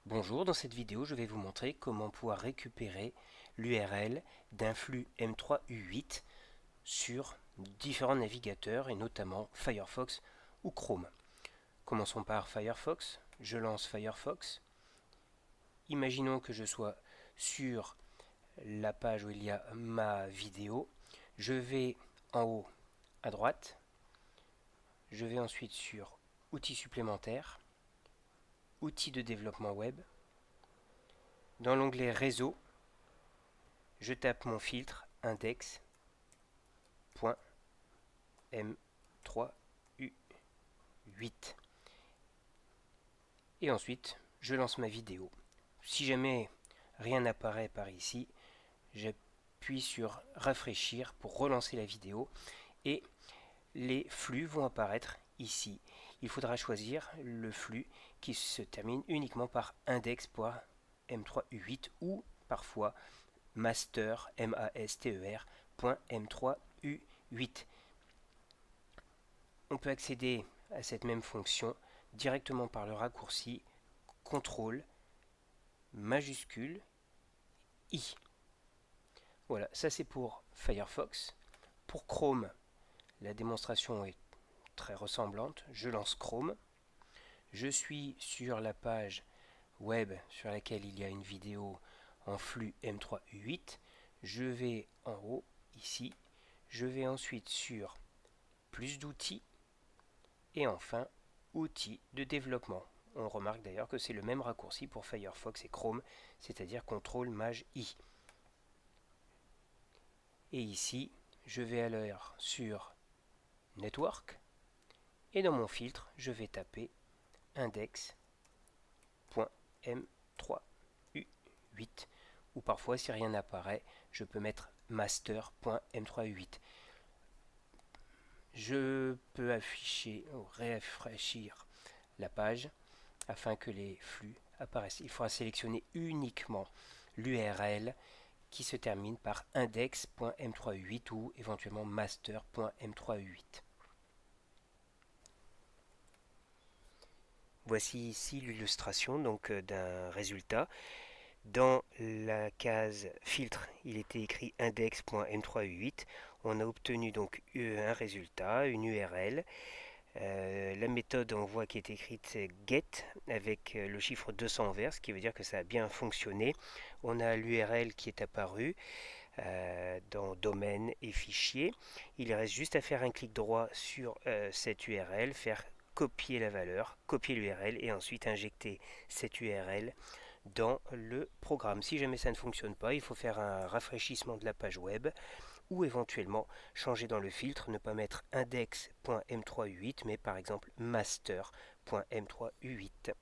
Bonjour, dans cette vidéo, je vais vous montrer comment pouvoir récupérer l'URL d'un flux M3U8 sur différents navigateurs et notamment Firefox ou Chrome. Commençons par Firefox. Je lance Firefox. Imaginons que je sois sur la page où il y a ma vidéo. Je vais en haut à droite. Je vais ensuite sur Outils supplémentaires, Outils de développement web. Dans l'onglet Réseau, je tape mon filtre index.m3u8 et ensuite je lance ma vidéo. Si jamais rien n'apparaît par ici, j'appuie sur rafraîchir pour relancer la vidéo et les flux vont apparaître ici. Il faudra choisir le flux qui se termine uniquement par index.m3u8 ou parfois master.m3u8. On peut accéder à cette même fonction directement par le raccourci CTRL majuscule I. Voilà, ça c'est pour Firefox. Pour Chrome, la démonstration est très ressemblante. Je lance Chrome. Je suis sur la page web sur laquelle il y a une vidéo en flux M3U8. Je vais en haut, ici. Je vais ensuite sur plus d'outils et enfin outils de développement. On remarque d'ailleurs que c'est le même raccourci pour Firefox et Chrome, c'est-à-dire CTRL MAJ I. Et ici, je vais alors sur Network et dans mon filtre, je vais taper index.m3u8 ou parfois si rien n'apparaît, je peux mettre master.m3u8. Je peux afficher ou rafraîchir la page afin que les flux apparaissent. Il faudra sélectionner uniquement l'URL qui se termine par index.m3u8 ou éventuellement master.m3u8. Voici ici l'illustration d'un résultat. Dans la case filtre, il était écrit index.m3u8. On a obtenu donc un résultat, une URL. La méthode, on voit qui est écrite, c'est get avec le chiffre 200 en vert, ce qui veut dire que ça a bien fonctionné. On a l'URL qui est apparue dans domaine et fichier. Il reste juste à faire un clic droit sur cette URL, faire copier la valeur, copier l'URL et ensuite injecter cette URL dans le programme. Si jamais ça ne fonctionne pas, il faut faire un rafraîchissement de la page web ou éventuellement changer dans le filtre, ne pas mettre index.m3u8 mais par exemple master.m3u8.